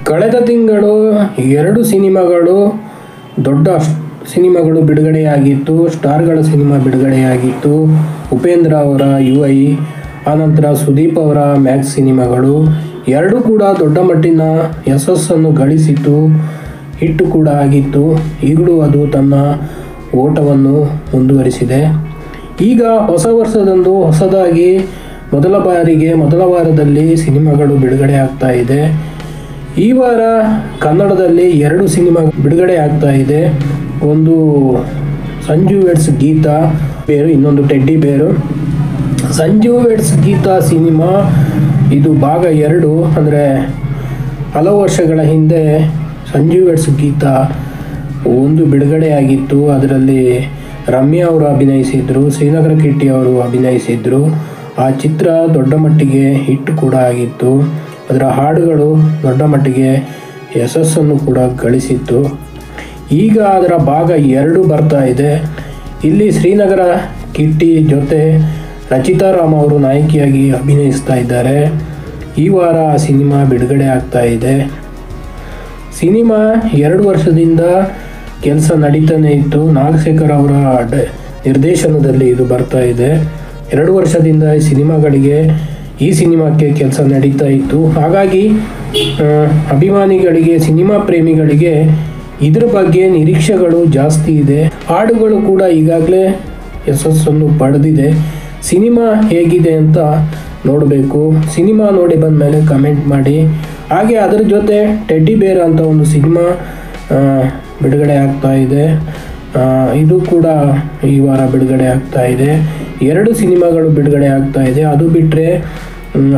ಕಳೆದ ತಿಂಗಳು 2 ಸಿನಿಮಾಗಳು ದೊಡ್ಡ ಸಿನಿಮಾಗಳು ಬಿಡುಗಡೆಯಾಗಿತ್ತು. ಸ್ಟಾರ್ಗಳ ಸಿನಿಮಾ ಬಿಡುಗಡೆಯಾಗಿತ್ತು. ಉಪೇಂದ್ರ ಅವರ UI, ಆನಂತರ ಸುದೀಪ್ ಅವರ ಮ್ಯಾಕ್ಸ್ ಸಿನಿಮಾಗಳು ಎರಡೂ ಕೂಡ ದೊಡ್ಡ ಮಟ್ಟಿನ ಯಶಸ್ಸನ್ನು ಗಳಿಸಿತು. ಹಿಟ್ಟು ಕೂಡ ಆಗಿತ್ತು. ಈಗಲೂ ಅದು ತನ್ನ ಓಟವನ್ನು ಮುಂದುವರಿಸಿದೆ. ಈಗ ಹೊಸ ವರ್ಷದಂದು ಹೊಸದಾಗಿ ಮೊದಲ ವಾರದಲ್ಲಿ ಸಿನಿಮಾಗಳು ಬಿಡುಗಡೆ ಆಗ್ತಾ ಇದೆ. ಈ ವಾರ ಕನ್ನಡದಲ್ಲಿ 2 ಸಿನಿಮಾ ಬಿಡುಗಡೆ ಆಗ್ತಾ ಇದೆ. ಒಂದು ಸಂಜು ವೆಡ್ಸ್ ಗೀತಾ ಬೇರು, ಇನ್ನೊಂದು ಟೆಡ್ಡಿ ಬೇರು. ಸಂಜು ವೆಡ್ಸ್ ಗೀತಾ ಸಿನಿಮಾ ಇದು ಭಾಗ 2. ಅಂದರೆ ಹಲವು ವರ್ಷಗಳ ಹಿಂದೆ ಸಂಜು ವೆಡ್ಸ್ ಗೀತಾ 1 ಬಿಡುಗಡೆಯಾಗಿತ್ತು. ಅದರಲ್ಲಿ ರಮ್ಯಾ ಅವರು ಅಭಿನಯಿಸಿದ್ರು, ಶ್ರೀನಗರ ಕಿಟ್ಟಿ ಅವರು ಅಭಿನಯಿಸಿದ್ರು. ಆ ಚಿತ್ರ ದೊಡ್ಡ ಮಟ್ಟಿಗೆ ಹಿಟ್ ಕೂಡ ಆಗಿತ್ತು. ಅದರ ಹಾಡುಗಳು ದೊಡ್ಡ ಮಟ್ಟಿಗೆ ಯಶಸ್ಸನ್ನು ಕೂಡ ಗಳಿಸಿತ್ತು. ಈಗ ಅದರ ಭಾಗ 2 ಬರ್ತಾ ಇದೆ. ಇಲ್ಲಿ ಶ್ರೀನಗರ ಕಿಟ್ಟಿ ಜೊತೆ ರಚಿತಾ ರಾಮ್ ಅವರು ನಾಯಕಿಯಾಗಿ ಅಭಿನಯಿಸ್ತಾ ಇದ್ದಾರೆ. ಈ ವಾರ ಆ ಸಿನಿಮಾ ಬಿಡುಗಡೆ ಆಗ್ತಾ ಇದೆ. ಸಿನಿಮಾ 2 ವರ್ಷದಿಂದ ಕೆಲಸ ನಡೀತಾನೆ ಇತ್ತು. ನಾಗಶೇಖರ್ ಅವರ ನಿರ್ದೇಶನದಲ್ಲಿ ಇದು ಬರ್ತಾ ಇದೆ. 2 ವರ್ಷದಿಂದ ಈ ಸಿನಿಮಾಕ್ಕೆ ಕೆಲಸ ನಡೀತಾ ಇತ್ತು. ಹಾಗಾಗಿ ಅಭಿಮಾನಿಗಳಿಗೆ, ಸಿನಿಮಾ ಪ್ರೇಮಿಗಳಿಗೆ ಇದ್ರ ಬಗ್ಗೆ ನಿರೀಕ್ಷೆಗಳು ಜಾಸ್ತಿ ಇದೆ. ಹಾಡುಗಳು ಕೂಡ ಈಗಾಗಲೇ ಯಶಸ್ಸನ್ನು ಪಡೆದಿದೆ. ಸಿನಿಮಾ ಹೇಗಿದೆ ಅಂತ ನೋಡಬೇಕು. ಸಿನಿಮಾ ನೋಡಿ ಬಂದ ಮೇಲೆ ಕಮೆಂಟ್ ಮಾಡಿ. ಹಾಗೆ ಅದರ ಜೊತೆ ಟೆಡ್ಡಿ ಬೇರ್ ಅಂತ ಒಂದು ಸಿನಿಮಾ ಬಿಡುಗಡೆ ಆಗ್ತಾ ಇದೆ. ಇದು ಕೂಡ ಈ ವಾರ ಬಿಡುಗಡೆ ಆಗ್ತಾ ಇದೆ. 2 ಸಿನಿಮಾಗಳು ಬಿಡುಗಡೆ ಆಗ್ತಾ ಇದೆ. ಅದು ಬಿಟ್ಟರೆ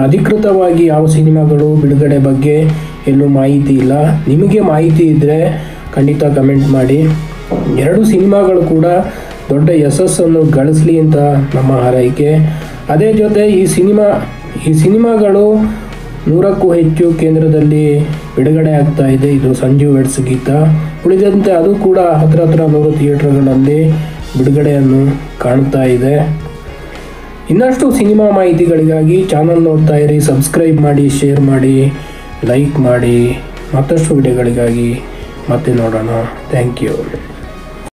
ಅಧಿಕೃತವಾಗಿ ಯಾವ ಸಿನಿಮಾಗಳು ಬಿಡುಗಡೆ ಬಗ್ಗೆ ಎಲ್ಲೂ ಮಾಹಿತಿ ಇಲ್ಲ. ನಿಮಗೆ ಮಾಹಿತಿ ಇದ್ದರೆ ಖಂಡಿತ ಕಮೆಂಟ್ ಮಾಡಿ. 2 ಸಿನಿಮಾಗಳು ಕೂಡ ದೊಡ್ಡ ಯಶಸ್ಸನ್ನು ಗಳಿಸಲಿ ಅಂತ ನಮ್ಮ ಹಾರೈಕೆ. ಅದೇ ಜೊತೆ ಈ ಸಿನಿಮಾಗಳು 100ಕ್ಕೂ ಹೆಚ್ಚು ಕೇಂದ್ರದಲ್ಲಿ ಬಿಡುಗಡೆ ಆಗ್ತಾ ಇದೆ. ಇದು ಸಂಜು ವೆಡ್ಸ್ ಗೀತಾ. ಉಳಿದಂತೆ ಅದು ಕೂಡ ಹತ್ರ 100 ಥಿಯೇಟರ್ಗಳಲ್ಲಿ ಬಿಡುಗಡೆಯನ್ನು ಕಾಣ್ತಾ ಇದೆ. ಇನ್ನಷ್ಟು ಸಿನಿಮಾ ಮಾಹಿತಿಗಳಿಗಾಗಿ ಚಾನಲ್ ನೋಡ್ತಾ ಇರಿ. ಸಬ್ಸ್ಕ್ರೈಬ್ ಮಾಡಿ, ಶೇರ್ ಮಾಡಿ, ಲೈಕ್ ಮಾಡಿ. ಮತ್ತಷ್ಟು ವಿಡಿಯೋಗಳಿಗಾಗಿ ಮತ್ತೆ ನೋಡೋಣ. Thank you.